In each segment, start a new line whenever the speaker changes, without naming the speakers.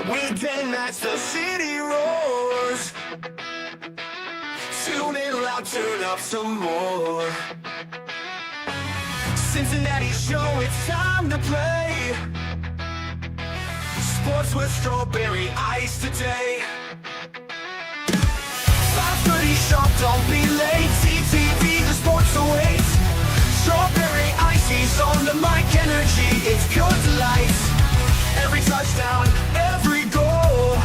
We dance the city roars. Tune in loud, turn up some more. Cincinnati show, it's time to play. Sports with strawberry ice today. 5:30 sharp, don't be late. CTV, the sports awaits. Strawberry ice, he's on the mic, energy, it's pure delight. Every touchdown, every goal.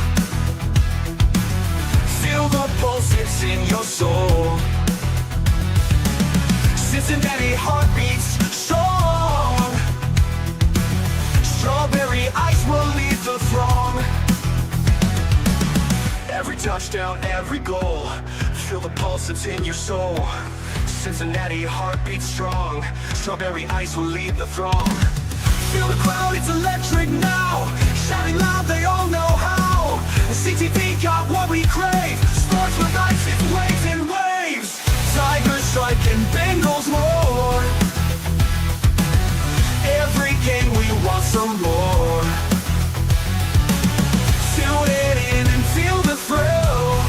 Feel the pulse, it's in your soul. Cincinnati heartbeats strong. Strawberry ice will lead the throng. Every touchdown, every goal. Feel the pulse, it's in your soul. Cincinnati heartbeats strong. Strawberry ice will lead the throng. Feel the crowd, it's electric now. Shouting loud, they all know how. CTV got what we crave. Sports with ice, it waves and waves. Tigers strike and Bengals roar. Every game we want some more. Tune it in and feel the thrill.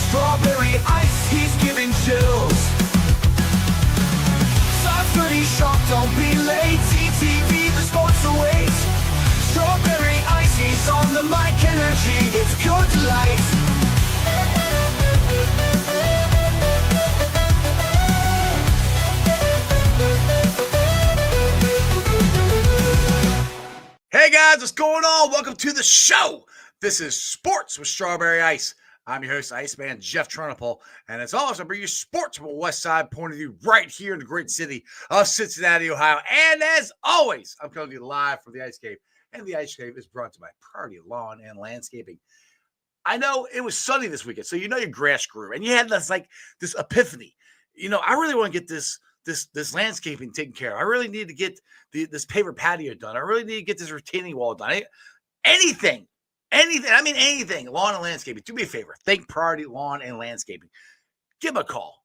Strawberry ice, he's giving chills. 5:30 sharp, don't be late. CTV, the sports awaits. Strawberry ice, he's on the mic, energy, it's pure delight.
Hey guys, what's going on? Welcome to the show. This is Sports with Strawberry Ice. I'm your host, Iceman Jeff Trunapole, and as always, I bring you sports from a West Side point of view right here in the great city of Cincinnati, Ohio. And as always, I'm coming to you live from the Ice Cave, and the Ice Cave is brought to you by Priority Lawn and Landscaping. I know it was sunny this weekend, so you know your grass grew, and you had this epiphany. You know, I really want to get this landscaping taken care of. I really need to get this paver patio done. I really need to get this retaining wall done. Anything, lawn and landscaping. Do me a favor. Thank Priority Lawn and Landscaping. Give them a call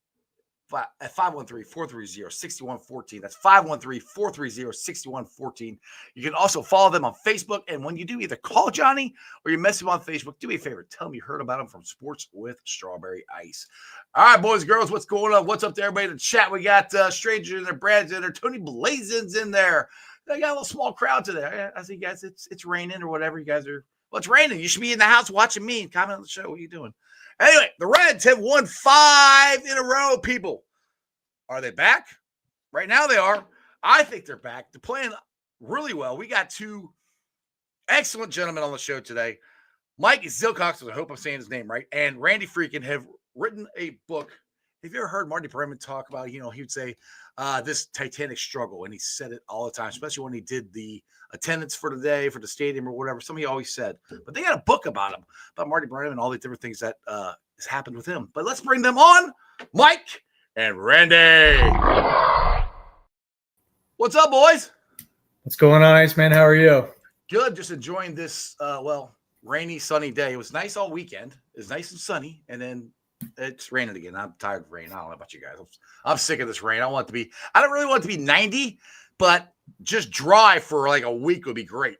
at 513-430-6114. That's 513-430-6114. You can also follow them on Facebook. And when you do, either call Johnny or you message him on Facebook. Do me a favor. Tell him you heard about him from Sports with Strawberry Ice. All right, boys and girls, what's going on? What's up to everybody in the chat? We got Stranger in there, Brad's in there, Tony Blazin's in there. They got a little small crowd today. I see, guys, it's raining or whatever. You guys are, well, it's raining. You should be in the house watching me and comment on the show. What are you doing? Anyway, the Reds have won 5 in a row, people. Are they back? Right now they are. I think they're back. They're playing really well. We got 2 excellent gentlemen on the show today. Mike Zilliox, I hope I'm saying his name right, and Randy Freakin have written a book. Have you ever heard Marty Bremen talk about, he would say this Titanic struggle, and he said it all the time, especially when he did the attendance for the day, for the stadium or whatever. Somebody always said, but they got a book about him, about Marty Bremen and all the different things that has happened with him. But let's bring them on, Mike and Randy. What's up, boys?
What's going on, Iceman? How are you?
Good. Just enjoying this, rainy, sunny day. It was nice all weekend. It was nice and sunny, and then it's raining again. I'm tired of rain. I don't know about you guys. I'm sick of this rain. I don't really want it to be 90, but just dry for like a week would be great.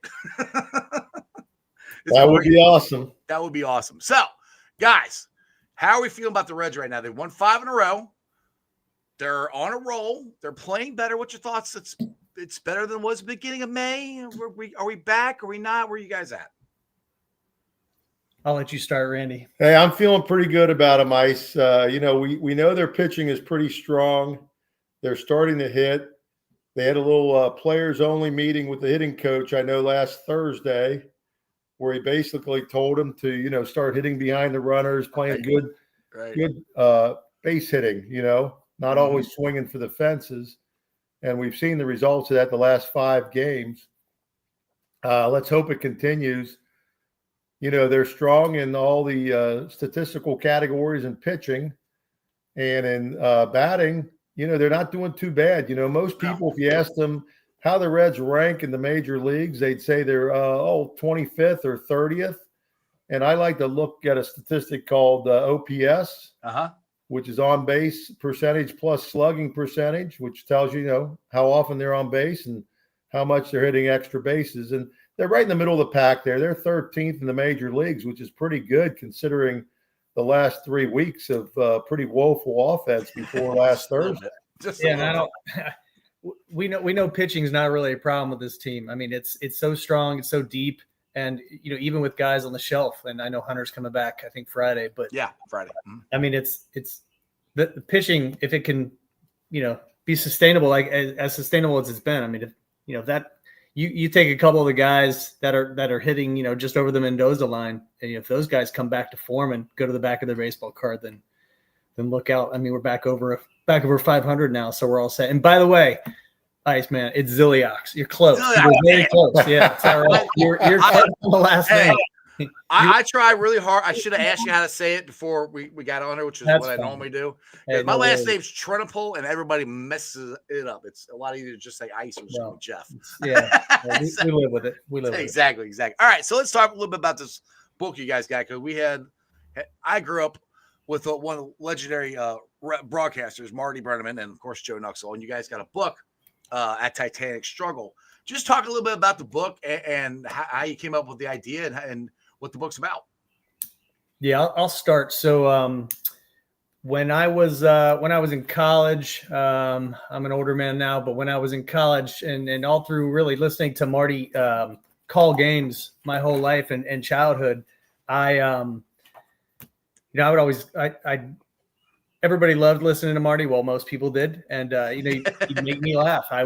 That would be awesome.
That would be awesome. So, guys, how are we feeling about the Reds right now? They won 5 in a row. They're on a roll. They're playing better. What's your thoughts? It's better than it was the beginning of May. Are we back? Are we not? Where are you guys at?
I'll let you start, Randy.
Hey, I'm feeling pretty good about them, Ice. We know their pitching is pretty strong. They're starting to hit. They had a little players-only meeting with the hitting coach, I know, last Thursday, where he basically told them to, start hitting behind the runners, playing good base hitting, not always swinging for the fences. And we've seen the results of that the last 5 games. Let's hope it continues. They're strong in all the statistical categories in pitching, and in batting, they're not doing too bad. Most people, if you ask them how the Reds rank in the major leagues, they'd say they're 25th or 30th. And I like to look at a statistic called OPS, which is on base percentage plus slugging percentage, which tells you, how often they're on base and how much they're hitting extra bases. And they're right in the middle of the pack there. They're 13th in the major leagues, which is pretty good considering the last 3 weeks of pretty woeful offense before last Thursday.
And I don't. We know pitching is not really a problem with this team. I mean, it's so strong, it's so deep, and even with guys on the shelf. And I know Hunter's coming back, I think Friday, but
yeah, Friday.
I mean, it's the pitching, if it can, be sustainable, like as sustainable as it's been. I mean, if that you take a couple of the guys that are hitting, just over the Mendoza line, and if those guys come back to form and go to the back of their baseball card, then look out. I mean, we're back over 500 now, so we're all set. And by the way, Iceman, it's Zilliox. You're close. You're very close. Yeah, it's all right. You're close on the last name.
I try really hard. I should have asked you how to say it before we got on here, which is what I normally do.
Hey,
my last name's Trenopole, and everybody messes it up. It's a lot easier to just say Ice or
No.
Jeff.
Yeah, we live with it. We live with it.
Exactly. All right, so let's talk a little bit about this book you guys got, because I grew up with one of the legendary broadcasters, Marty Brenneman, and of course Joe Nuxall, and you guys got a book at Titanic Struggle. Just talk a little bit about the book and how you came up with the idea and what the book's about.
Yeah, I'll start. So when I was in college, I'm an older man now, but when I was in college and all through really listening to Marty call games my whole life and childhood, I would always everybody loved listening to Marty. Well, most people did, and he'd make me laugh. I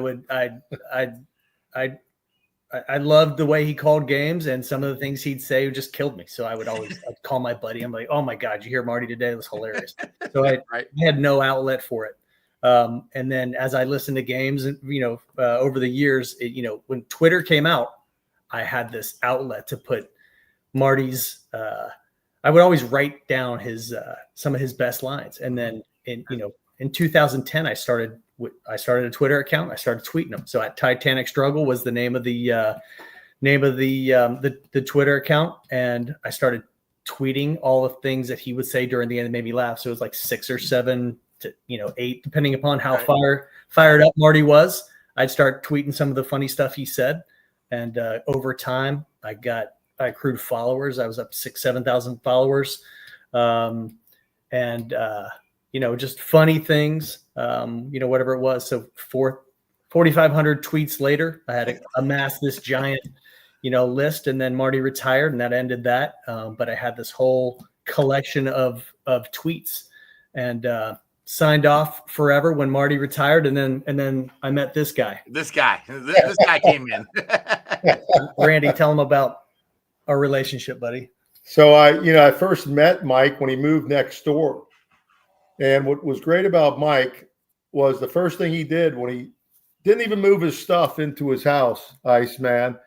loved the way he called games, and some of the things he'd say just killed me. So I'd call my buddy. I'm like, "Oh my God, you hear Marty today? It was hilarious." So I had no outlet for it. And then as I listened to games, over the years, when Twitter came out, I had this outlet to put Marty's. I would always write down his some of his best lines, and then in 2010, I started a Twitter account. I started tweeting them. So at Titanic Struggle was the name of the Twitter account, and I started tweeting all the things that he would say during the end that made me laugh. So it was like 6 or 7 to 8, depending upon how fired up Marty was. I'd start tweeting some of the funny stuff he said, and over time, I accrued followers. I was up to 6,000-7,000 followers, just funny things. Whatever it was. So 4,500 tweets later, I had amassed this giant, list, and then Marty retired, and that ended that. But I had this whole collection of tweets, and signed off forever when Marty retired, and then I met this guy.
This guy came in.
Randy, tell him about our relationship, buddy.
So I first met Mike when he moved next door. And what was great about Mike was the first thing he did when he didn't even move his stuff into his house, Iceman,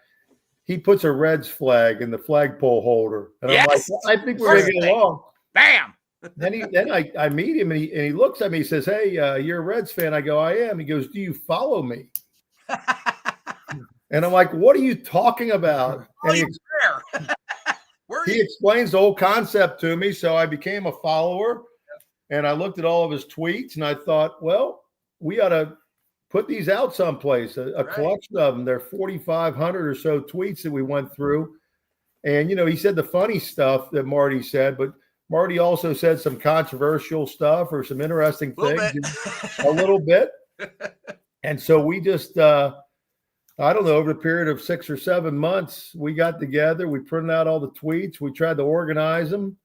he puts a Reds flag in the flagpole holder. And I'm like, I think we're going to get along.
Bam!
Then I meet him, and he looks at me. He says, "Hey, you're a Reds fan?" I go, "I am." He goes, "Do you follow me?" And I'm like, "What are you talking about?" And he explains the whole concept to me. So I became a follower. And I looked at all of his tweets, and I thought, well, we ought to put these out someplace, a collection of them. There are 4,500 or so tweets that we went through. And, he said the funny stuff that Marty said, but Marty also said some controversial stuff or some interesting things. A little bit. And so we just, I don't know, over the period of 6 or 7 months, we got together, we printed out all the tweets, we tried to organize them.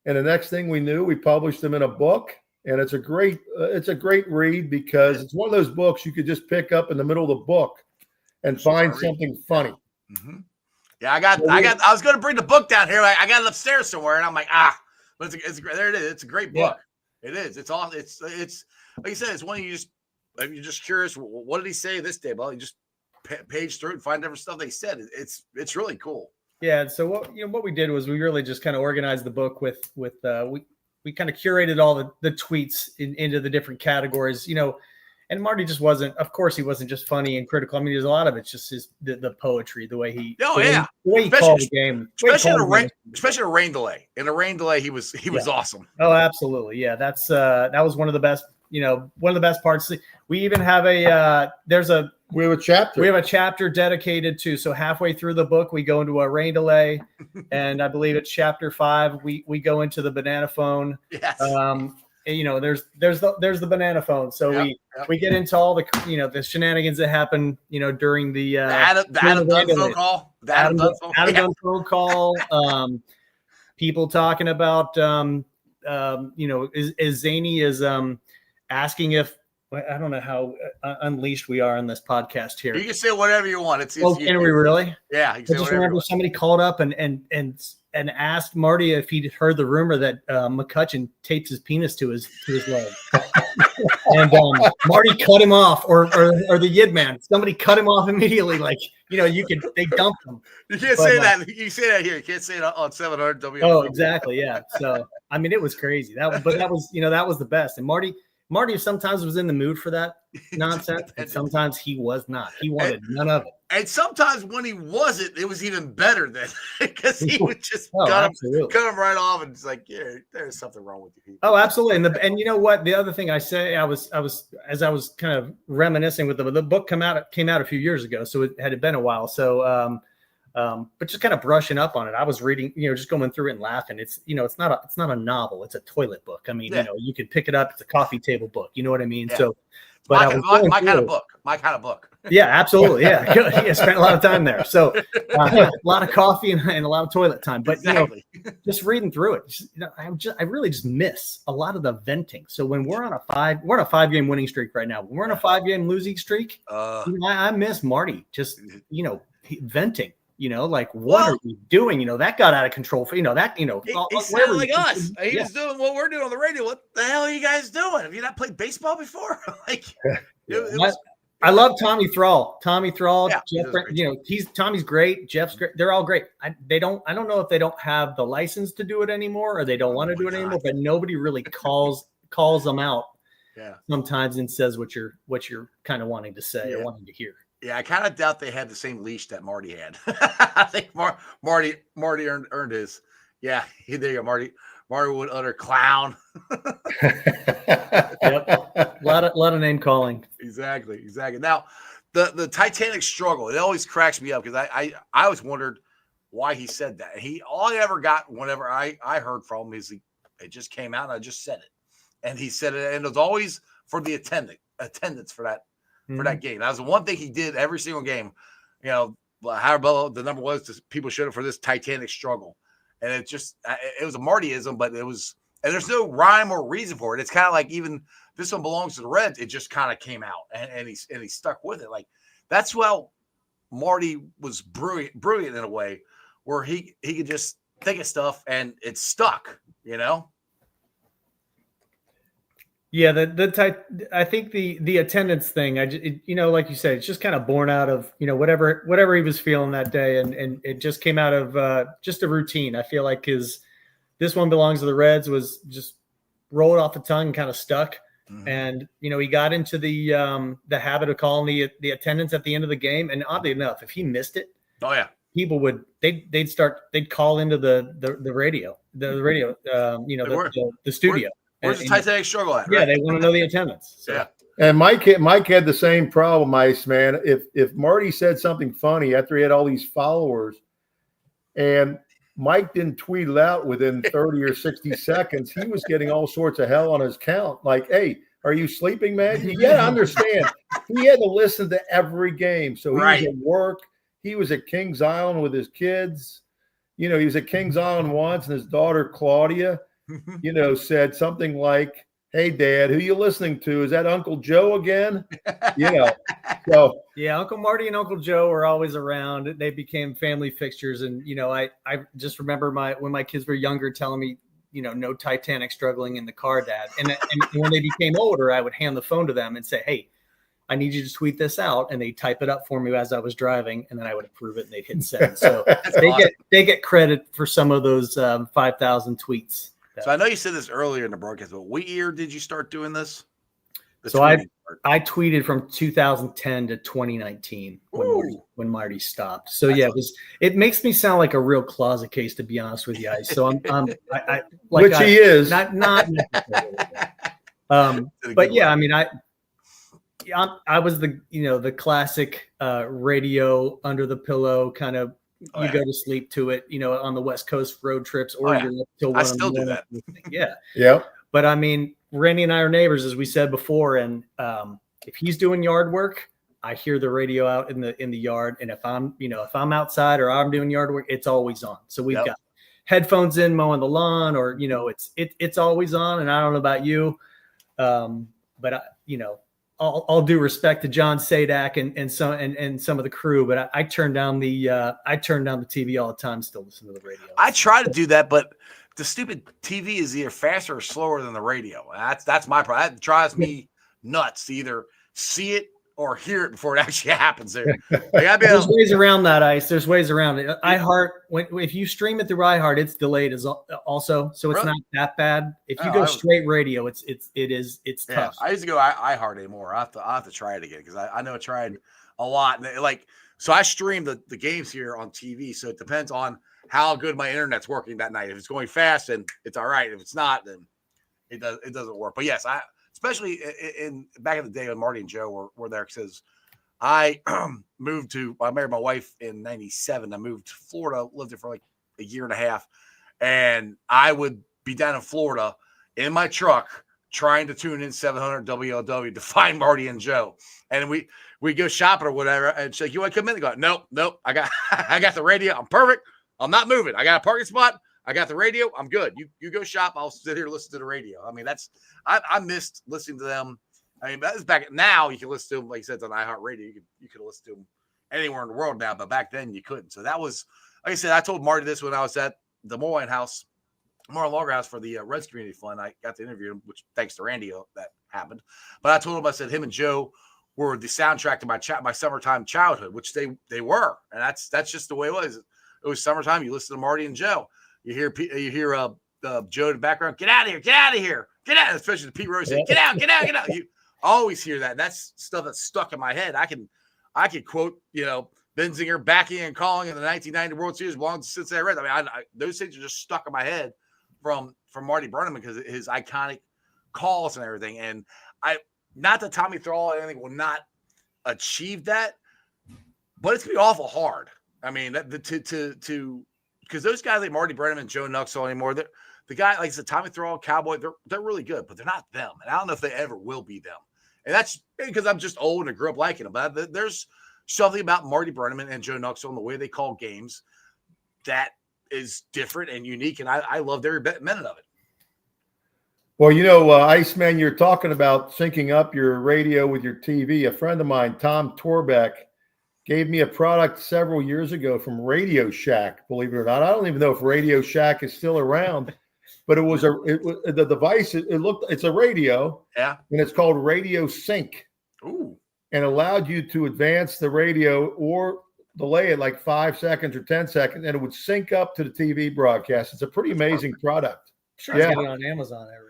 And the next thing we knew, we published them in a book, and it's a great read because it's one of those books you could just pick up in the middle of the book and find something funny.
Mm-hmm. Yeah, I was going to bring the book down here. I got it upstairs somewhere, and I'm like, but there it is. It's a great book. Yeah. It is. It's all. It's like you said. It's one you're just curious. What did he say this day? Well, you just page through and find different stuff they said. It's really cool.
Yeah. So what we did was we really just kind of organized the book with we kind of curated all the tweets into the different categories, and Marty just wasn't, of course he wasn't just funny and critical. I mean, there's a lot of it's just the poetry, the way he, the way he called the game,
especially in a rain delay. In a rain delay, he was awesome.
Oh, absolutely. Yeah. That was one of the best, one of the best parts. We even have there's a
We have a chapter.
We have a chapter dedicated to. So halfway through the book, we go into a rain delay, and I believe it's chapter 5. We go into the banana phone.
Yes.
You know, there's the banana phone. So we get into all the the shenanigans that happen during the
Adam Dunn phone call. The Adam Dunn
phone call. People talking about as zany as asking if. I don't know how unleashed we are on this podcast here.
You can say whatever you want. It's
can we really?
Yeah.
I just remember somebody called up and asked Marty if he'd heard the rumor that McCutcheon tapes his penis to his leg, and Marty cut him off, or the Yid man. Somebody cut him off immediately. Like they dumped him.
You can't say that. You say that here. You can't say it on 700 W.
Oh, exactly. Yeah. So I mean, it was crazy. That was the best. And Marty sometimes was in the mood for that nonsense, and sometimes he was not. He wanted none of it.
And sometimes when he wasn't, it was even better than because he would just cut him right off, and it's like, yeah, there's something wrong with you.
Oh, absolutely. And you know what? The other thing I say, I was as I was kind of reminiscing with the book came out a few years ago, so it had been a while. So but just kind of brushing up on it. I was reading, just going through it and laughing. It's not a novel. It's a toilet book. I mean, you can pick it up. It's a coffee table book. You know what I mean? Yeah. So, but
my kind of book.
Yeah, absolutely. Yeah. Yeah. Spent a lot of time there. So a lot of coffee and a lot of toilet time, but just reading through it, I really just miss a lot of the venting. So when we're on a 5-game winning streak right now, when we're on a 5-game losing streak, I miss Marty just, venting. Like, what are we doing? That got out of control.
He sounded like us. He was doing what we're doing on the radio. What the hell are you guys doing? Have you not played baseball before?
I love Tommy Thrall. Jeff, Tommy's great. Jeff's great. They're all great. I don't know if they don't have the license to do it anymore, or they don't want to do it anymore. But nobody really calls them out. Yeah. Sometimes and says what you're kind of wanting to say or wanting to hear.
Yeah, I kind of doubt they had the same leash that Marty had. I think Marty earned his. Yeah, there you go, Marty. Marty would utter clown.
Yep, a lot of name calling.
Exactly. Now, the Titanic struggle, it always cracks me up because I always wondered why he said that. All I ever got whenever I heard from him is it just came out and I just said it, and he said it, and it was always for the attendance for that. For that game. That was the one thing he did every single game. However the number was, people showed up for this Titanic struggle. And it was a Martyism, but and there's no rhyme or reason for it. It's kind of like, even this one belongs to the Reds. It just kind of came out and he stuck with it. Like, that's how Marty was brilliant in a way where he could just think of stuff and it stuck,
Yeah, I think the attendance thing, like you said, it's just kind of born out of whatever he was feeling that day, and it just came out of just a routine. I feel like this one belongs to the Reds was just rolled off the tongue and kind of stuck, and he got into the habit of calling the attendance at the end of the game, and oddly enough, if he missed it, people they'd call into the radio, the studio.
Where's the Titanic struggle at?
Right? Yeah, they want to know the attendance. So.
Yeah.
And Mike had the same problem, Ice Man. If Marty said something funny after he had all these followers, and Mike didn't tweet it out within 30 or 60 seconds, he was getting all sorts of hell on his count. Like, hey, are you sleeping, man? You got to understand, he had to listen to every game. So he was at work. He was at Kings Island with his kids. He was at Kings Island once, and his daughter, Claudia, said something like, "Hey, Dad, who you listening to? Is that Uncle Joe again?" So
yeah, Uncle Marty and Uncle Joe were always around. They became family fixtures, and I just remember when my kids were younger telling me, no Titanic struggling in the car, Dad. And when they became older, I would hand the phone to them and say, "Hey, I need you to tweet this out," and they type it up for me as I was driving, and then I would approve it, and they'd hit send. So they get credit for some of those 5,000 tweets.
So I know you said this earlier in the broadcast, but what year did you start doing this?
So I tweeted from 2010 to 2019 when Marty stopped. So it makes me sound like a real closet case, to be honest with you guys. So I
which he is
not necessarily. But yeah, I mean, I was the classic radio under the pillow kind of.
Oh,
You
yeah.
go to sleep to it, on the West Coast road trips, or
Oh, yeah.
you're up till
I
1
still do that.
Yeah.
Yep.
But I mean, Randy and I are neighbors, as we said before, and if he's doing yard work, I hear the radio out in the yard, and if I'm outside or I'm doing yard work, it's always on. So we've got headphones in mowing the lawn, or it's always on. And I don't know about you, but all due respect to John Sadak and some of the crew, but I turn down the TV all the time, still listen to the radio.
I try to do that, but the stupid TV is either faster or slower than the radio. That's my problem. That drives me nuts to either see it or hear it before it actually happens. There's
ways around that, Ice. There's ways around it. iHeart, if you stream it through iHeart, it's delayed also, so it's not that bad. If you go straight radio, it's tough.
I used to go iHeart anymore. I have to try it again because I know I tried a lot. And so I stream the games here on TV, so it depends on how good my internet's working that night. If it's going fast, then it's all right. If it's not, then it doesn't work. But yes, especially in back in the day when Marty and Joe were there, because I married my wife in 97. I moved to Florida, lived there for like a year and a half. And I would be down in Florida in my truck trying to tune in 700 WLW to find Marty and Joe. And we go shopping or whatever. And she's like, you want to come in? I go, nope. I got the radio. I'm perfect. I'm not moving. I got a parking spot. I got the radio. I'm good. You go shop. I'll sit here and listen to the radio. I mean, I missed listening to them. I mean, that was back now. You can listen to them, like you said, on iHeartRadio. You could listen to them anywhere in the world now, but back then you couldn't. So that was, like I said, I told Marty this when I was at the Moreland House for the Reds Community Fund. I got to interview him, which thanks to Randy that happened. But I told him, I said, him and Joe were the soundtrack to my summertime childhood, which they were, and that's just the way it was. It was summertime. You listen to Marty and Joe. You hear Joe in the background. Get out of here! Get out of here! Get out! Especially the Pete Rose saying, "Get out! Get out! Get out!" You always hear that. That's stuff that's stuck in my head. I could quote Benzinger backing and calling in the 1990 World Series belongs to Cincinnati Reds. I mean, those things are just stuck in my head from Marty Brennaman because of his iconic calls and everything. And not that Tommy Thrall or anything will not achieve that, but it's gonna be awful hard. I mean, because those guys like Marty Brennaman, Joe Nuxall anymore, the guy like I said, Tommy Thrall, Cowboy, they're really good, but they're not them, and I don't know if they ever will be them. And that's because I'm just old and grew up liking them. But there's something about Marty Brennaman and Joe Nuxall and the way they call games that is different and unique, and I loved every minute of it.
Well, Iceman, you're talking about syncing up your radio with your TV. A friend of mine, Tom Torbeck, gave me a product several years ago from Radio Shack, believe it or not. I don't even know if Radio Shack is still around, but the device, it's a radio.
Yeah.
And it's called Radio Sync.
Ooh.
And allowed you to advance the radio or delay it like 5 seconds or 10 seconds, and it would sync up to the TV broadcast. It's a pretty amazing product.
Sure, I get it on Amazon already.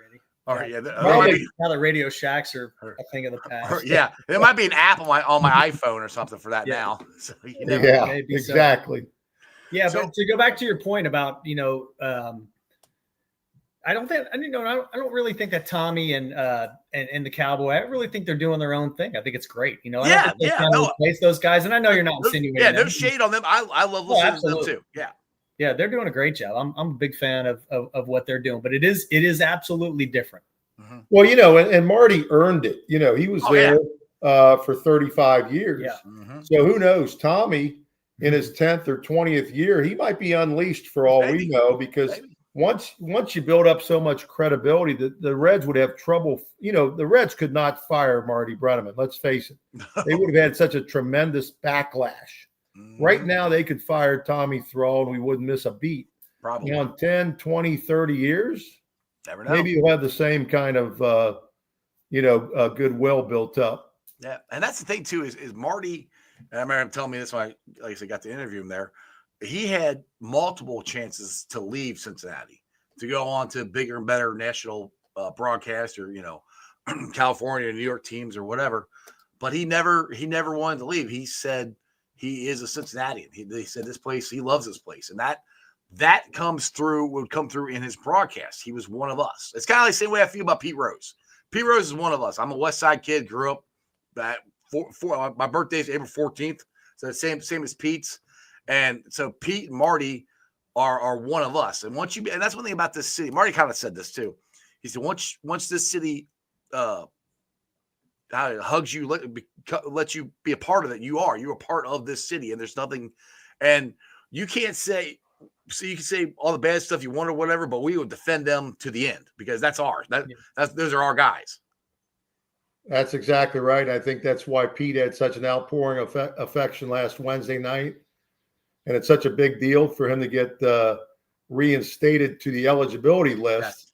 All right, yeah.
Now the Radio Shacks are a thing of the past.
Yeah, there might be an app on my iPhone or something for that now. So
exactly.
So. Yeah, but to go back to your point about I don't really think that Tommy and the Cowboy. I really think they're doing their own thing. I think it's great. I don't think replace those guys, and I know you're not insinuating.
Yeah, no shade on them. I love listening to them too. Yeah.
Yeah, they're doing a great job. I'm a big fan of what they're doing, but it is absolutely different.
Mm-hmm.
Well, and Marty earned it. He was there for 35 years.
Yeah.
Mm-hmm.
So who knows? Tommy, in his 10th or 20th year, he might be unleashed for all we know, because once you build up so much credibility, the Reds would have trouble. The Reds could not fire Marty Brennaman. Let's face it. They would have had such a tremendous backlash. Right now, they could fire Tommy Thrall and we wouldn't miss a beat.
Probably.
In 10, 20, 30 years,
never know.
Maybe you'll have the same kind of, goodwill built up.
Yeah. And that's the thing, too, is Marty, and I remember him telling me this when I got to interview him there. He had multiple chances to leave Cincinnati, to go on to bigger and better national broadcast or, California, New York teams or whatever. But he never wanted to leave. He said, he is a Cincinnatian. He said this place, he loves this place. And that would come through in his broadcast. He was one of us. It's kind of like the same way I feel about Pete Rose. Pete Rose is one of us. I'm a West Side kid, grew up that my birthday is April 14th, so the same as Pete's, and so Pete and Marty are one of us. And once and that's one thing about this city. Marty kind of said this too. He said once this city hugs you, lets you be a part of it, you're a part of this city, and there's nothing, and you can't say. So you can say all the bad stuff you want or whatever, but we will defend them to the end because that's ours. Those are our guys.
That's exactly right. I think that's why Pete had such an outpouring of affection last Wednesday night. And it's such a big deal for him to get reinstated to the eligibility list. Yes.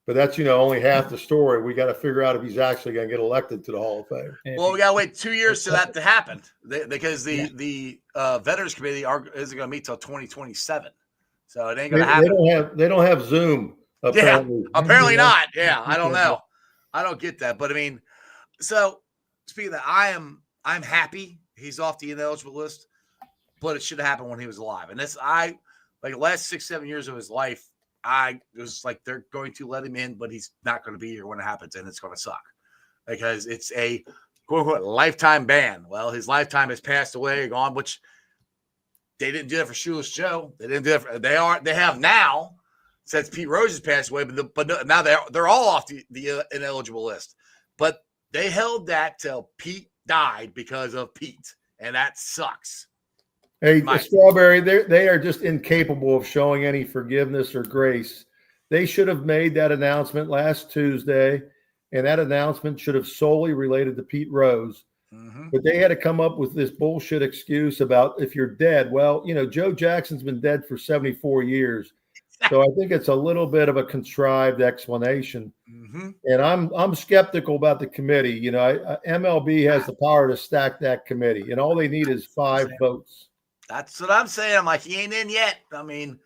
But that's, only half the story. We got to figure out if he's actually going to get elected to the Hall of Fame.
Well, we got to wait 2 years for that to happen because the Veterans Committee isn't going to meet till 2027. So it ain't going to happen.
They don't have Zoom.
Apparently. Yeah, apparently not. Yeah, I don't know. I don't get that. But I mean, so speaking of that, I'm happy he's off the ineligible list, but it should have happened when he was alive. And the last 6-7 years of his life, I was like, they're going to let him in, but he's not going to be here when it happens, and it's going to suck because it's a quote-unquote lifetime ban. Well, his lifetime has passed away, gone, which they didn't do that for Shoeless Joe. They didn't do it for, they have now since Pete Rose has passed away, but now they're all off the ineligible list. But they held that till Pete died because of Pete, and that sucks.
Hey, Strawberry, they are just incapable of showing any forgiveness or grace. They should have made that announcement last Tuesday, and that announcement should have solely related to Pete Rose. Mm-hmm. But they had to come up with this bullshit excuse about if you're dead. Well, Joe Jackson's been dead for 74 years. So I think it's a little bit of a contrived explanation. Mm-hmm. And I'm skeptical about the committee. MLB has the power to stack that committee, and all they need is 5 votes.
That's what I'm saying. I'm like, he ain't in yet. I mean,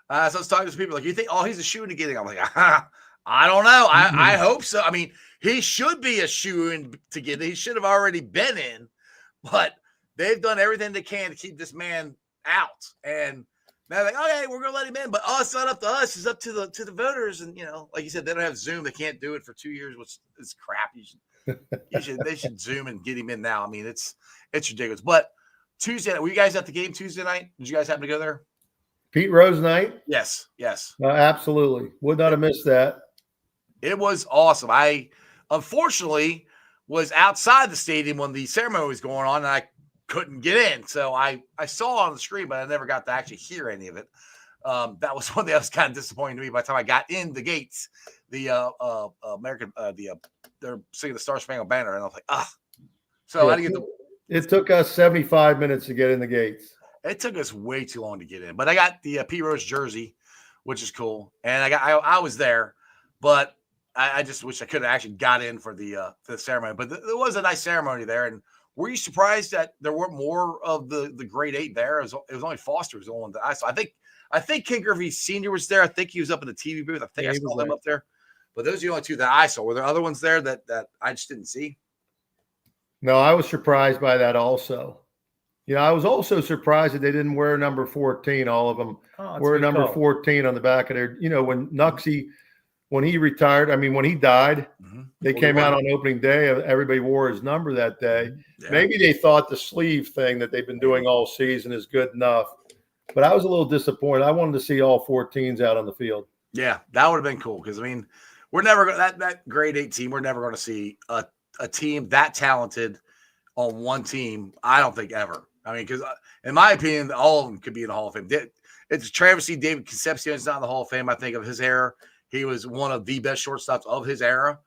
so I was talking to people like, you think, he's a shoo-in to get in? I'm like, I don't know. I hope so. I mean, he should be a shoo-in to get in. He should have already been in, but they've done everything they can to keep this man out. And they're like, okay, we're going to let him in. But it's not up to us. It's up to the voters. And, like you said, they don't have Zoom. They can't do it for 2 years, which is crap. They should Zoom and get him in now. I mean, it's ridiculous. But Tuesday, were you guys at the game Tuesday night? Did you guys happen to go there?
Pete Rose night?
Yes.
Absolutely. Would not have missed that.
It was awesome. I, unfortunately, was outside the stadium when the ceremony was going on, and I couldn't get in. So I saw it on the screen, but I never got to actually hear any of it. That was one thing that was kind of disappointing to me. By the time I got in the gates, the American, they're singing the Star Spangled Banner, and I was like, So I didn't get the.
It took us 75 minutes to get in the gates.
It took us way too long to get in, but I got the Pete Rose jersey, which is cool, and I was there, but I just wish I could have actually got in for the ceremony. But there was a nice ceremony there. And were you surprised that there weren't more of the grade 8 there? It was only Foster was the one that I saw. I think Ken Griffey Sr. was there. I think he was up in the TV booth. I think I saw him up there. But those are the only 2 that I saw. Were there other ones there that I just didn't see?
No, I was surprised by that also. I was also surprised that they didn't wear number 14. All of them wear number 14 on the back of their, when Nuxie, when he retired, when he died, they came out on opening day. Everybody wore his number that day. Yeah. Maybe they thought the sleeve thing that they've been doing all season is good enough. But I was a little disappointed. I wanted to see all 14s out on the field.
Yeah, that would have been cool because, we're never going to – that grade 8 team, we're never going to see a team that talented on one team, I don't think ever. Because in my opinion, all of them could be in the Hall of Fame. It's a travesty David Concepcion's not in the Hall of Fame, I think, of his era. He was one of the best shortstops of his era.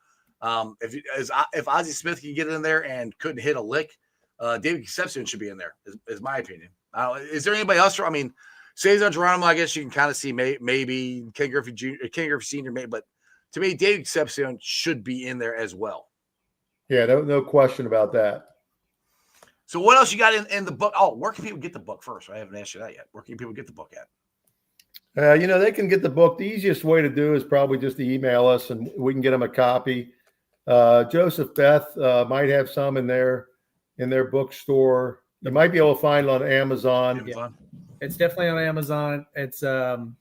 If Ozzie Smith can get in there and couldn't hit a lick, David Concepcion should be in there, is my opinion. Is there anybody else? Cesar Geronimo, I guess you can kind of see maybe Ken Griffey Sr., maybe, but to me, David Concepcion should be in there as well.
Yeah, no question about that.
So what else you got in the book? Where can people get the book first? I haven't asked you that yet. Where can people get the book at?
They can get the book. The easiest way to do is probably just to email us, and we can get them a copy. Joseph Beth might have some in their bookstore. You might be able to find it on Amazon.
Yeah. It's definitely on Amazon. It's down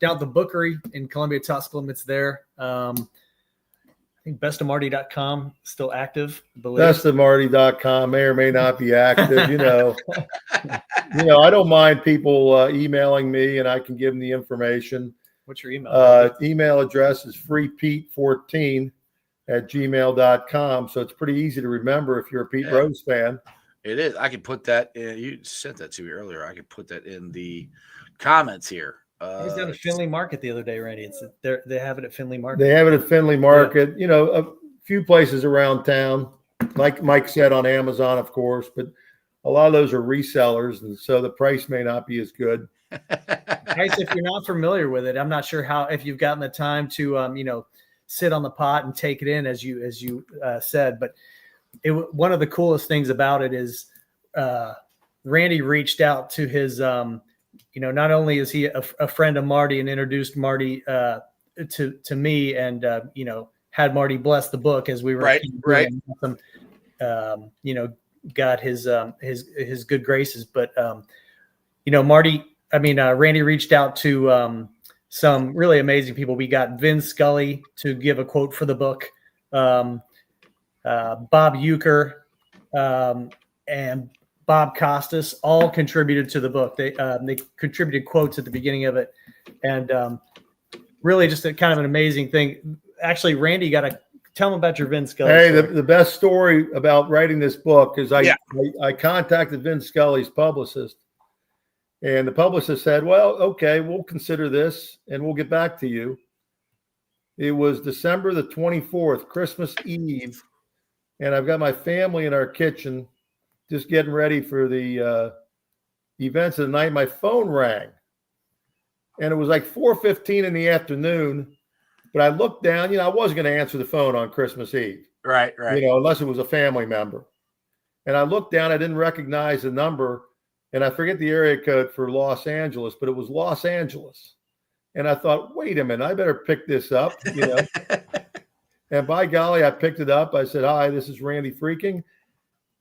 at the Bookery in Columbia, Tusculum. It's there. I think bestofmarty.com still active, I believe.
Bestofmarty.com may or may not be active. I don't mind people emailing me, and I can give them the information.
What's your email?
Email address is freepete14@gmail.com. So it's pretty easy to remember if you're a Pete Rose fan.
It is. I can put that in. You sent that to me earlier. I can put that in the comments here.
I was down at Finley Market the other day, Randy. They have it at Finley Market.
They have it at Finley Market. Yeah. A few places around town, like Mike said, on Amazon, of course, but a lot of those are resellers, and so the price may not be as good.
Guys, if you're not familiar with it, I'm not sure if you've gotten the time to sit on the pot and take it in as you said, but one of the coolest things about it is Randy reached out to his not only is he a friend of Marty and introduced Marty to me, and had Marty bless the book as we were
right.
Got his good graces, but Randy reached out to some really amazing people. We got Vin Scully to give a quote for the book, Bob Euchre, and Bob Costas all contributed to the book. They contributed quotes at the beginning of it, and really just a kind of an amazing thing. Actually, Randy, got to tell them about your Vin Scully.
Hey, the best story about writing this book is I contacted Vin Scully's publicist, and the publicist said, "Well, okay, we'll consider this and we'll get back to you." It was December the 24th, Christmas Eve, and I've got my family in our kitchen just getting ready for the events of the night. My phone rang, and it was like 4:15 in the afternoon. But I looked down, I wasn't going to answer the phone on Christmas Eve.
Right.
Unless it was a family member. And I looked down, I didn't recognize the number, and I forget the area code for Los Angeles, but it was Los Angeles. And I thought, wait a minute, I better pick this up, And by golly, I picked it up. I said, "Hi, this is Randy Freakin."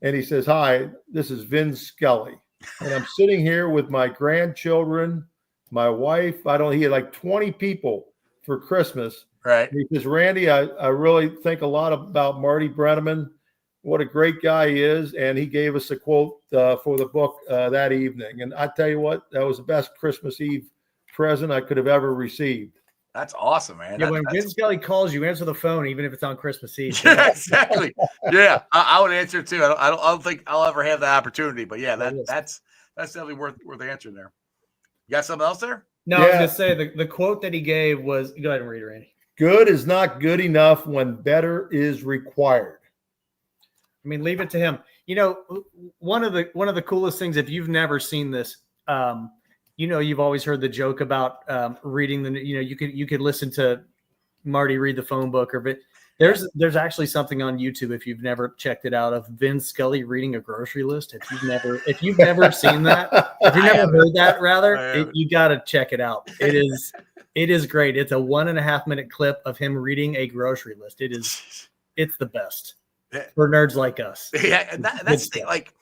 And he says, "Hi, this is Vin Scully." And I'm sitting here with my grandchildren, my wife. He had like 20 people for Christmas.
Right.
And he says, "Randy, I really think a lot about Marty Brenneman, what a great guy he is." And he gave us a quote for the book that evening. And I tell you what, that was the best Christmas Eve present I could have ever received.
That's awesome, man.
Yeah, when Vin Scully calls you, answer the phone, even if it's on Christmas Eve.
Yeah, exactly. Yeah, I would answer too. I don't think I'll ever have that opportunity, but yeah, that's definitely worth answering there. You got something else there?
No, I was going to say the quote that he gave was, go ahead and read it, Randy.
"Good is not good enough when better is required."
Leave it to him. One of the coolest things, if you've never seen this, you've always heard the joke about reading you could listen to Marty read the phone book, but there's actually something on YouTube, if you've never checked it out, of Vin Scully reading a grocery list. If you've never seen that, if you've never heard that, rather, you got to check it out. It is great. It's a 1.5 minute clip of him reading a grocery list. It's the best for nerds like us.
Yeah, and that's the thing. Like,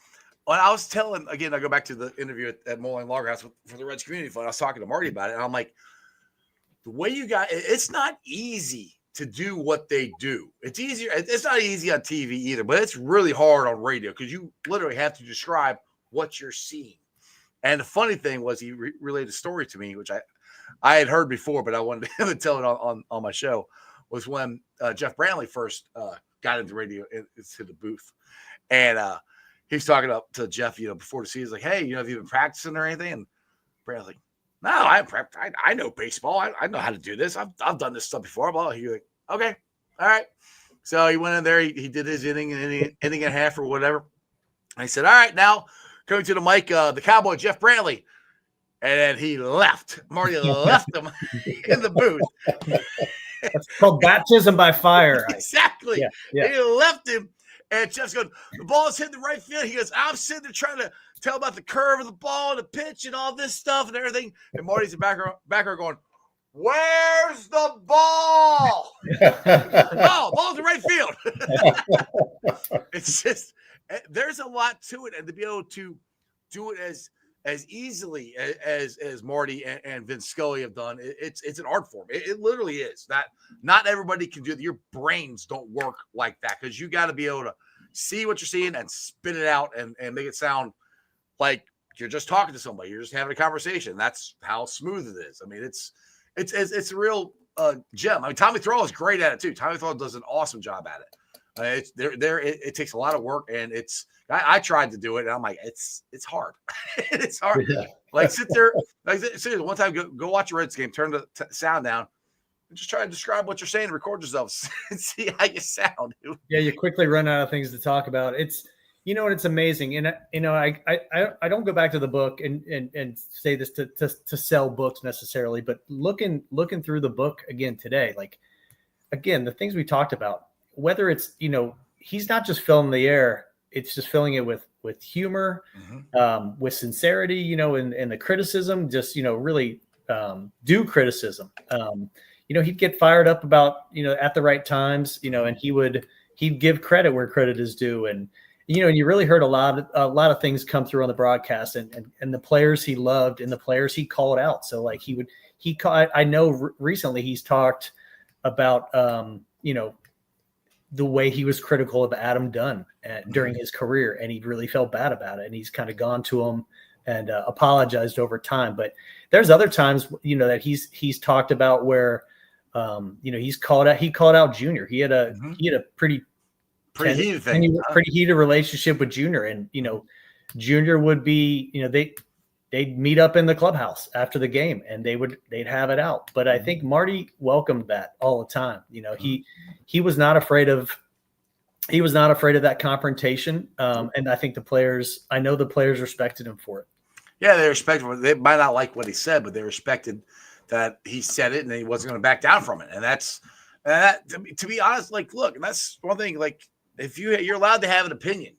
when I was telling, again, I go back to the interview at Moline Lager House for the Reds Community Fund. I was talking to Marty about it, and I'm like, the way you got it's not easy to do what they do. It's easier. It's not easy on TV either, but it's really hard on radio because you literally have to describe what you're seeing. And the funny thing was he relayed a story to me, which I had heard before, but I wanted him to tell it on my show, was when Jeff Brantley first got into radio, into the booth. And he's talking to Jeff, before the season, like, "Hey, have you been practicing or anything?" And Brantley's like, "No, I know baseball. I know how to do this. I've done this stuff before." Blah. He's like, "Okay, all right." So he went in there. He did his inning and a half or whatever. And he said, "All right, now coming to the mic, the Cowboy Jeff Brantley." And then he left. Marty left him in the booth.
It's called baptism by fire.
Exactly.
Yeah.
He left him. And Jeff's going, "The ball is hitting the right field." He goes, "I'm sitting there trying to tell about the curve of the ball and the pitch and all this stuff and everything." And Marty's in the background going, "Where's the ball?" "Oh, ball's in right field." It's just, there's a lot to it. And to be able to do it as as easily as Marty and Vince Scully have done. It's an art form. It literally is. That not everybody can do. Your brains don't work like that, because you got to be able to see what you're seeing and spit it out and make it sound like you're just talking to somebody. You're just having a conversation. That's how smooth it is. I mean, it's a real gem. I mean, Tommy Thrall is great at it too. Tommy Thrall does an awesome job at it. It takes a lot of work, and I tried to do it, and I'm like, it's hard. It's hard. Yeah. Like sit there, like seriously, one time go watch a Reds game, turn the sound down, and just try to describe what you're saying, and record yourself, and see how you sound.
Yeah, you quickly run out of things to talk about. It's it's amazing, and I don't go back to the book and say this to sell books necessarily, but looking through the book again today, like again the things we talked about, whether it's he's not just filling the air. It's just filling it with humor, with sincerity, and the criticism, just, really do criticism. He'd get fired up about, at the right times, and he'd give credit where credit is due. And, and you really heard a lot of things come through on the broadcast, and the players he loved and the players he called out. So like I know recently he's talked about, the way he was critical of Adam Dunn during his career, and he really felt bad about it. And he's kind of gone to him and apologized over time. But there's other times, that he's talked about where, he called out Junior. He had a pretty heated relationship with Junior, and Junior would be, they'd meet up in the clubhouse after the game, and they'd have it out. But I think Marty welcomed that all the time. He was not afraid of that confrontation. And I think I know the players respected him for it.
Yeah, they respected him. They might not like what he said, but they respected that he said it and he wasn't going to back down from it. And that to be honest, like, look, and that's one thing, like, if you're allowed to have an opinion,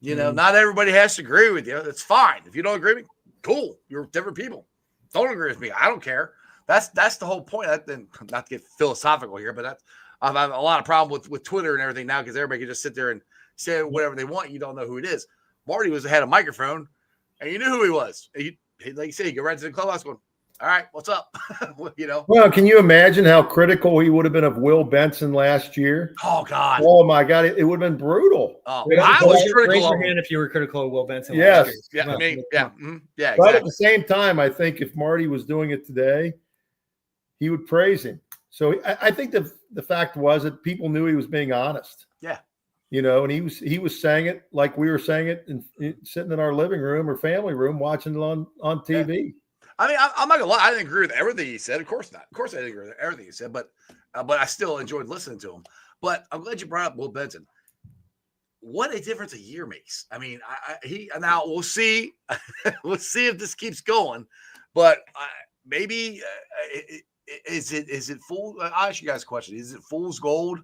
not everybody has to agree with you. That's fine. If you don't agree with me, cool. You're different people. Don't agree with me. I don't care. That's the whole point. Then, not to get philosophical here, but I have a lot of problem with Twitter and everything now, because everybody can just sit there and say whatever they want. You don't know who it is. Marty had a microphone, and you knew who he was. And like you say, you go right to the clubhouse going, all right, what's up?
Well, can you imagine how critical he would have been of Will Benson last year?
Oh, God.
Oh, my God. It would have been brutal.
Oh, I was critical.
Raise your hand if you were critical of Will Benson.
Yes.
Last
year. Yeah, yeah, exactly.
But at the same time, I think if Marty was doing it today, he would praise him. So I think the fact was that people knew he was being honest.
Yeah.
And he was saying it like we were saying it, and sitting in our living room or family room watching it on TV. Yeah.
I mean, I'm not gonna lie. I didn't agree with everything he said. Of course not. Of course, I didn't agree with everything he said. But I still enjoyed listening to him. But I'm glad you brought up Will Benson. What a difference a year makes. I mean, now we'll see. We'll see if this keeps going. But maybe is it fool? I'll ask you guys a question. Is it fool's gold?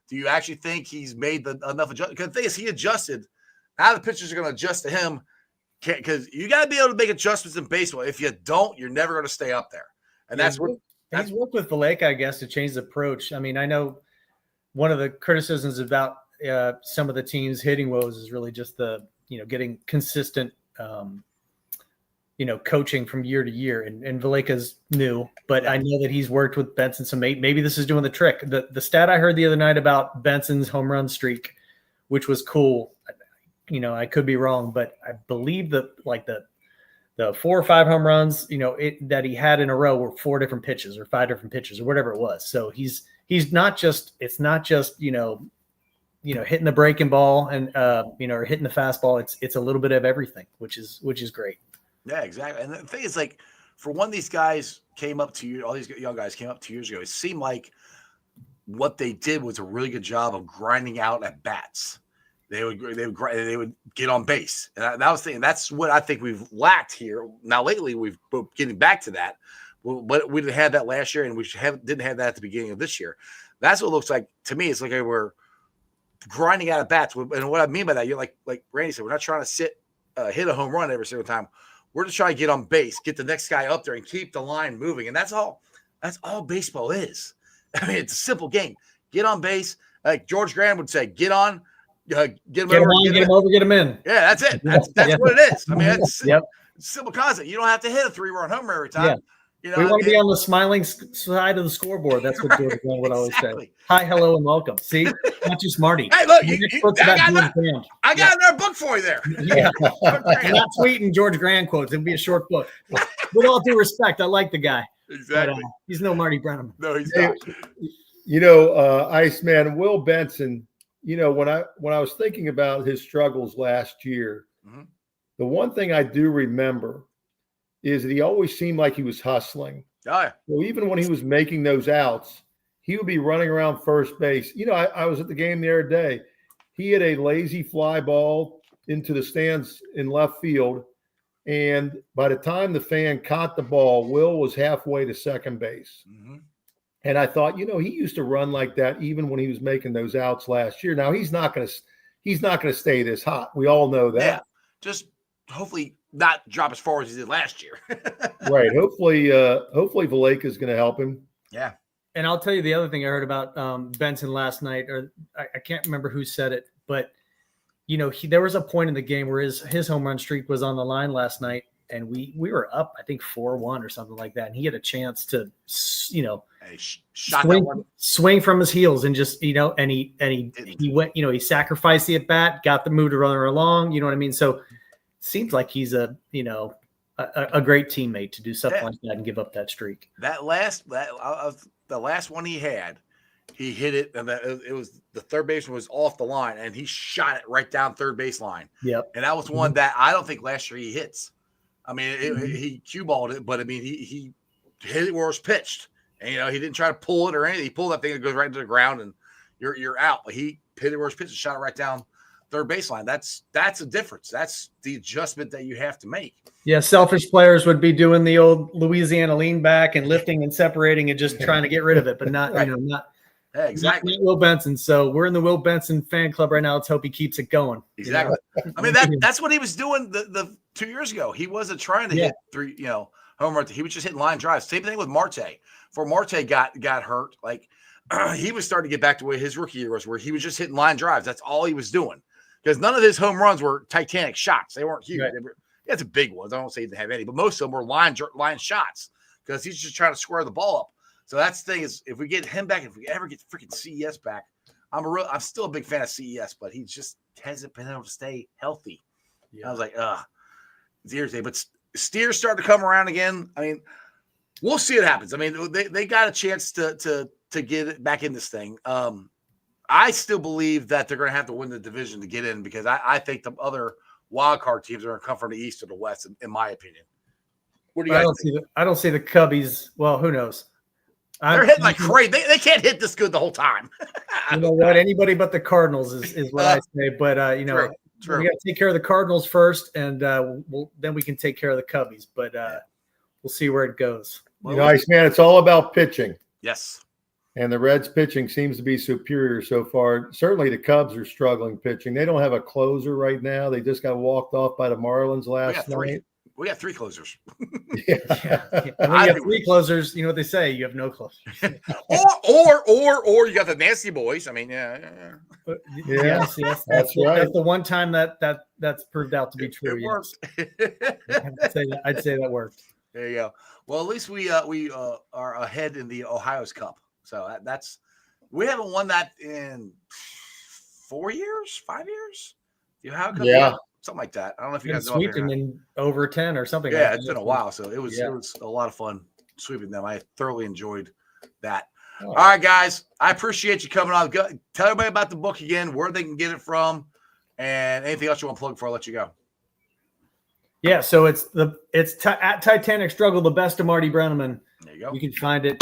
Do you actually think he's made enough adjustment? Because the thing is, he adjusted. Now the pitchers are going to adjust to him. Because you got to be able to make adjustments in baseball. If you don't, you're never going to stay up there. And he's
worked with Valleca, I guess, to change the approach. I mean, I know one of the criticisms about some of the teams' hitting woes is really just the getting consistent coaching from year to year. And Valleca's new, but I know that he's worked with Benson. So maybe this is doing the trick. The stat I heard the other night about Benson's home run streak, which was cool. I could be wrong, but I believe that the 4 or 5 home runs, that he had in a row were 4 different pitches or 5 different pitches or whatever it was. So he's not just, it's not just, hitting the breaking ball and, or hitting the fastball. It's a little bit of everything, which is great.
Yeah, exactly. And the thing is, like, for when these guys came up to you, all these young guys came up 2 years ago, it seemed like what they did was a really good job of grinding out at bats. They would get on base, and that was the thing. That's what I think we've lacked here. Now lately, we're getting back to that, but we didn't have that last year, and we didn't have that at the beginning of this year. That's what it looks like to me. It's like we're grinding out at bats, and what I mean by that, you're like Randy said, we're not trying to hit a home run every single time. We're just trying to get on base, get the next guy up there, and keep the line moving. And that's all. That's all baseball is. I mean, it's a simple game. Get on base, like George Graham would say. Get on. Get him over, get him in.
Yeah,
that's it. That's what it is. I mean, simple concept. You don't have to hit a 3-run homer every time.
Yeah.
You know,
We want to be on the smiling side of the scoreboard. That's what George Graham would always say. Hi, hello, and welcome. See, not just Marty.
Hey, look, I got another book for you there.
Yeah, I'm not tweeting George Graham quotes. It'll be a short book. With all due respect, I like the guy.
Exactly.
But, he's no Marty Brennaman.
No, he's not.
You know, Iceman, Will Benson. You know, when I was thinking about his struggles last year, the one thing I do remember is that he always seemed like he was hustling.
Oh, yeah.
So even when he was making those outs, he would be running around first base. You know, I was at the game the other day. He had a lazy fly ball into the stands in left field. And by the time the fan caught the ball, Will was halfway to second base. And I thought, you know, he used to run like that even when he was making those outs last year. Now he's not going to stay this hot. We all know that.
Yeah. Just hopefully not drop as far as he did last year.
Right. Hopefully Valleca is going to help him.
Yeah.
And I'll tell you the other thing I heard about Benson last night, or I can't remember who said it, but you know, there was a point in the game where his home run streak was on the line last night, and we were up, I think 4-1 or something like that, and he had a chance to, you know, swing from his heels and just, you know, and he went, you know, he sacrificed the at bat, got the move to run her along, you know what I mean? So seems like he's a great teammate to do something like that and give up that streak.
The last one he had, he hit it, and it was the third baseman was off the line, and he shot it right down third baseline.
Yep.
And that was one that I don't think last year he hits. I mean, he cue balled it, but I mean, he hit it where it was pitched, and you know he didn't try to pull it or anything. He pulled that thing that goes right into the ground, and you're out. But he hit it where it was pitched and shot it right down third baseline. That's a difference. That's the adjustment that you have to make.
Yeah, selfish players would be doing the old Louisiana lean back and lifting and separating and just trying to get rid of it, but not, you know, not.
Yeah, exactly.
Not Will Benson. So we're in the Will Benson fan club right now. Let's hope he keeps it going.
Exactly. You know? I mean, that's what he was doing the 2 years ago. He wasn't trying to hit three, you know, home runs. He was just hitting line drives. Same thing with Marte. Before Marte got hurt, like he was starting to get back to where his rookie year was, where he was just hitting line drives. That's all he was doing. Because none of his home runs were Titanic shots. They weren't huge.
Right.
He had some big ones. I don't say he didn't have any, but most of them were line shots because he's just trying to square the ball up. So that's the thing is, if we get him back, if we ever get freaking CES back, I'm still a big fan of CES, but he just hasn't been able to stay healthy. Yeah. I was like, it's irritating. But Steer's starting to come around again. I mean, we'll see what happens. I mean, they got a chance to get it back in this thing. I still believe that they're going to have to win the division to get in because I think the other wild card teams are going to come from the East or the West, in my opinion. What do you guys think?
I don't see the Cubbies. Well, who knows?
They're hitting like crazy. They can't hit this good the whole time.
You know what? Anybody but the Cardinals is what I say. But you know,
true.
We got to take care of the Cardinals first, and then we can take care of the Cubbies. But we'll see where it goes.
You know, Iceman, it's all about pitching.
Yes.
And the Reds pitching seems to be superior so far. Certainly the Cubs are struggling pitching. They don't have a closer right now. They just got walked off by the Marlins last night.
We got 3 closers.
Yeah. When you have 3 closers, you know what they say, you have no closers.
or you got the nasty boys. I mean, yes,
that's right.
That's the one time that's proved out to be true.
It worked.
I'd say that worked.
There you go. Well, at least we are ahead in the Ohio's Cup. So we haven't won that in 4 years, 5 years. The Ohio Cup,
yeah.
Something like that. I don't know if you guys know.
Sweeping in over 10 or something.
Yeah, it's been a while, so it was a lot of fun sweeping them. I thoroughly enjoyed that. Oh. All right, guys, I appreciate you coming on. Tell everybody about the book again, where they can get it from, and anything else you want to plug before I let you go.
Yeah, so it's at Titanic Struggle, the best of Marty Brennaman.
There you go.
You can find it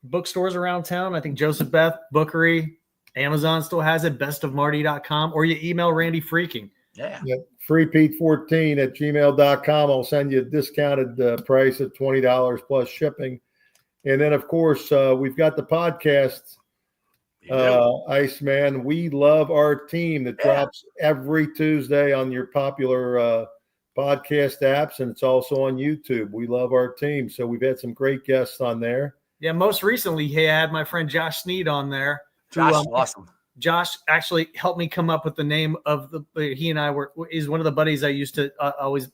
bookstores around town. I think Joseph Beth, Bookery, Amazon still has it. bestofmarty.com, or you email Randy Freaking.
Yeah.
freepete14@gmail.com. I'll send you a discounted price of $20 plus shipping. And then, of course, we've got the podcast, Iceman. We love our team that drops every Tuesday on your popular podcast apps, and it's also on YouTube. We love our team. So we've had some great guests on there. Yeah,
most recently, he had my friend Josh Sneed on there.
Josh, awesome.
Josh actually helped me come up with the name of he and I he's one of the buddies I used to always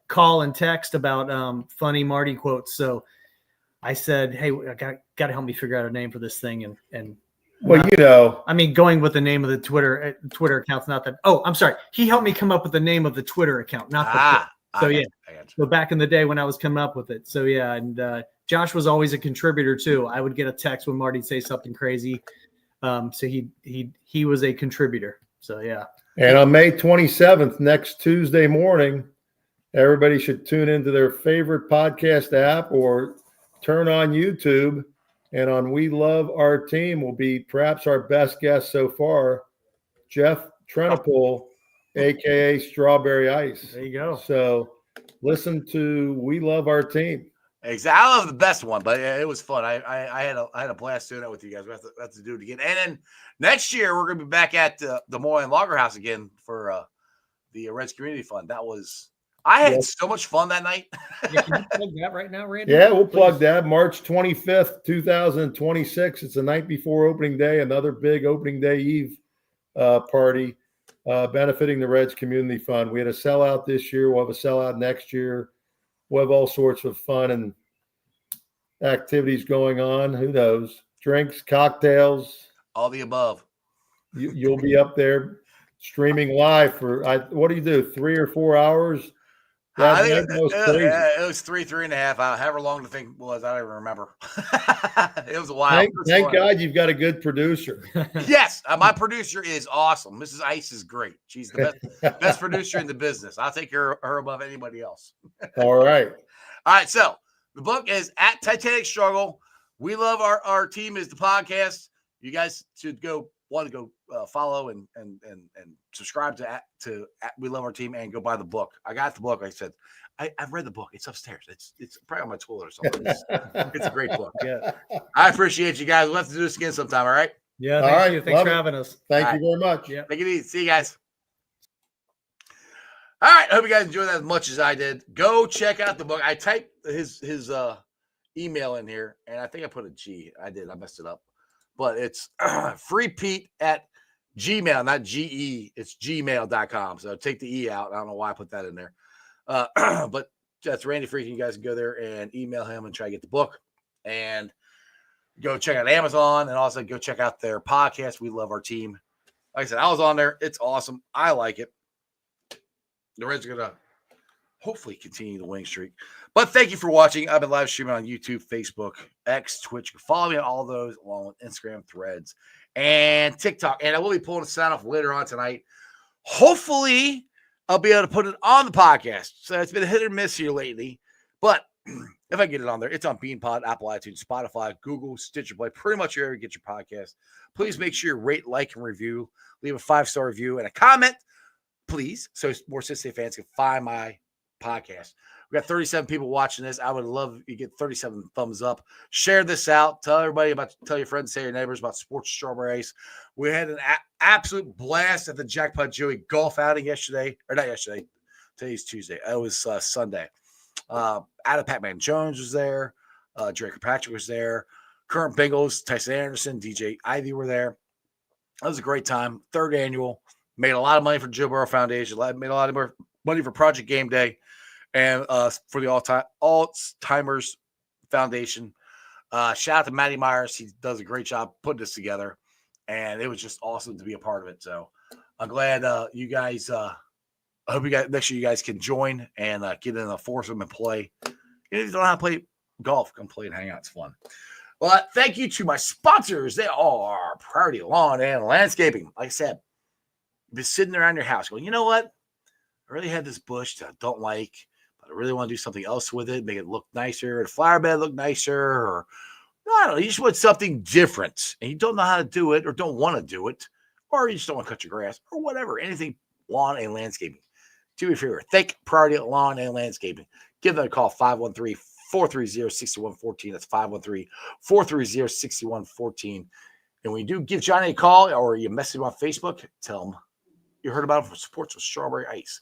call and text about funny Marty quotes. So I said, hey, I got to help me figure out a name for this thing. And
well, you know,
I mean, going with the name of the Twitter account's not that. Oh, I'm sorry. He helped me come up with the name of the Twitter account, not the. So yeah. So back in the day when I was coming up with it. So yeah, and Josh was always a contributor too. I would get a text when Marty'd say something crazy. So he was a contributor. So yeah.
And on May 27th, next Tuesday morning, everybody should tune into their favorite podcast app or turn on YouTube. And on We Love Our Team will be perhaps our best guest so far, Jeff Trenopole, a.k.a. Strawberry Ice.
There you go.
So listen to We Love Our Team.
Exactly. I love the best one, but it was fun. I had a blast doing that with you guys. We have to do it again. And then next year, we're going to be back at the Des Moines Lager House again for the Reds Community Fund. I had so much fun that night.
Yeah, can you plug that right now, Randy?
Yeah, we'll plug that. March 25th, 2026. It's the night before opening day, another big opening day eve party benefiting the Reds Community Fund. We had a sellout this year. We'll have a sellout next year. We'll have all sorts of fun and activities going on. Who knows? Drinks, cocktails.
All the above.
You'll be up there streaming live for, what do you do, 3 or 4 hours?
I think it was 3.5 hours, however long the thing was. I don't even remember. It was a while.
Thank God you've got a good producer.
Yes, my producer is awesome. Mrs. Ice is great. She's the best producer in the business. I'll take her above anybody else.
All right.
All right. So the book is At Titanic Struggle. We Love Our Team is the podcast. You guys should want to go follow and subscribe to We Love Our Team and go buy the book. I got the book. Like I said, I've read the book. It's upstairs. It's probably on my toilet or something. It's a great book.
Yeah.
I appreciate you guys. We'll have to do this again sometime. All right.
Yeah.
All right.
Thanks for having us.
Thank you very much.
Yeah.
Take it easy. See you guys. All right. I hope you guys enjoyed that as much as I did. Go check out the book. I typed his email in here, and I think I put a G. I did. I messed it up. But it's freepete at Gmail, not G-E. It's gmail.com. So take the E out. I don't know why I put that in there. But that's Randy Freakin. You guys can go there and email him and try to get the book. And go check out Amazon and also go check out their podcast, We Love Our Team. Like I said, I was on there. It's awesome. I like it. The Reds are going to hopefully continue the winning streak. But thank you for watching. I've been live streaming on YouTube, Facebook, X, Twitch. You can follow me on all those, along with Instagram, Threads, and TikTok. And I will be pulling the sound off later on tonight. Hopefully, I'll be able to put it on the podcast. So it's been a hit or miss here lately. But if I get it on there, it's on BeanPod, Apple iTunes, Spotify, Google, Stitcher Play, pretty much wherever you get your podcast. Please make sure you rate, like, and review. Leave a 5-star review and a comment, please, so more Cincinnati fans can find my podcast. We got 37 people watching this. I would love you get 37 thumbs up. Share this out. Tell everybody tell your friends, tell your neighbors about Sports Strawberry Ice. We had an absolute blast at the Jackpot Joey golf outing yesterday. Or not yesterday. Today's Tuesday. It was Sunday. Adam Pac-Man Jones was there. Drake Patrick was there. Current Bengals, Tyson Anderson, DJ Ivy were there. That was a great time. 3rd annual. Made a lot of money for Joe Burrow Foundation. Made a lot of money for Project Game Day. And for the All-Timers Foundation. Shout out to Matty Myers. He does a great job putting this together. And it was just awesome to be a part of it. So I'm glad you guys I hope you guys next year you guys can join and get in a foursome and play. If you don't know how to play golf, come play and hang out. It's fun. But thank you to my sponsors. They are Priority Lawn and Landscaping. Like I said, you've been sitting around your house going, you know what? I really had this bush that I don't like, but I really want to do something else with it, make it look nicer, the flower bed look nicer, or I don't know, you just want something different, and you don't know how to do it or don't want to do it, or you just don't want to cut your grass, or whatever, anything lawn and landscaping. Do me a favor. Thank Priority Lawn and Landscaping. Give them a call, 513-430-6114. That's 513-430-6114. And when you do give Johnny a call or you message him on Facebook, tell him you heard about him from Sports with Strawberry Ice.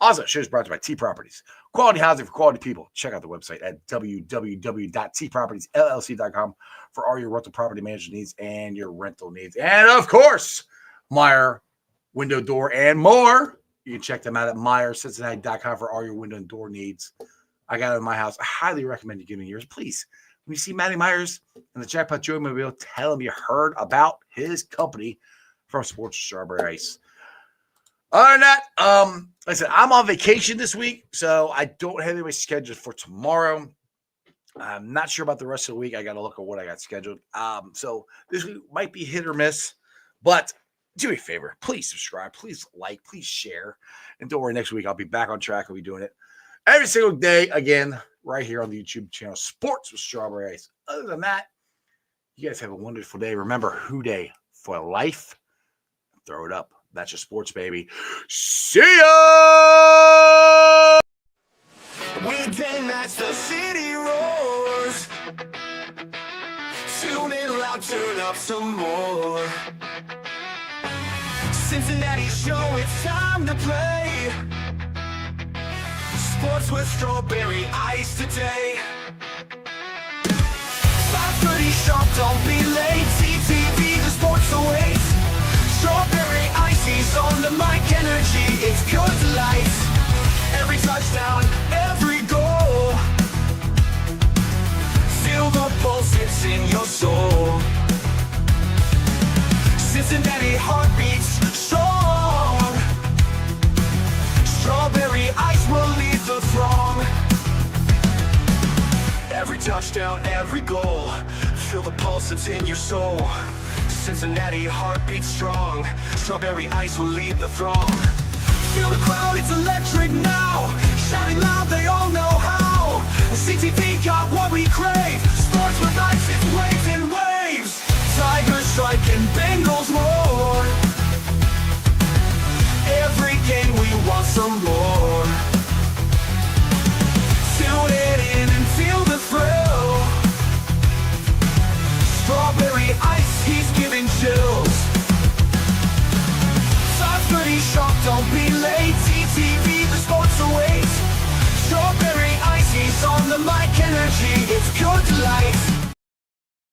Also, show is brought to you by T Properties. Quality housing for quality people. Check out the website at www.tpropertiesllc.com for all your rental property management needs and your rental needs. And, of course, Meyer Window, Door, and more. You can check them out at MyersCincinnati.com for all your window and door needs. I got it in my house. I highly recommend you giving yours. Please, when you see Matty Myers and the Jackpot Joey Mobile, tell him you heard about his company from Sports Strawberry Ice. Other than that, like I said, I'm on vacation this week, so I don't have any scheduled for tomorrow. I'm not sure about the rest of the week. I got to look at what I got scheduled. So this week might be hit or miss, but do me a favor. Please subscribe. Please like. Please share. And don't worry, next week I'll be back on track. I'll be doing it every single day again right here on the YouTube channel, Sports with Strawberry Ice. Other than that, you guys have a wonderful day. Remember, Who Day for life. Throw it up. That's your sports, baby. See ya!
Weekday nights, the city roars. Tune in loud, turn up some more. Cincinnati show, it's time to play. Sports with Strawberry Ice today. 5:30 sharp, don't be late. CTV, the sports awaits. Strawberry Ice, he's on the mic, energy, it's good life. Every touchdown, every goal. Feel the pulse, it's in your soul. Cincinnati heartbeats strong. Strawberry Ice will lead the throng. Every touchdown, every goal. Feel the pulse, it's in your soul. Cincinnati heartbeats strong. Strawberry Ice will lead the throng. Feel the crowd, it's electric now. Shouting loud, they all know how. The CTV got what we crave. Sports with Ice, it's waves and waves. Tigers strike and Bengals roar. Every game we want some more. Tune it in and feel the thrill. Strawberry Ice, he's giving chills. 5:30 sharp, don't be late. CTV, the sports awaits. Strawberry Ice, he's on the mic, energy, it's good life.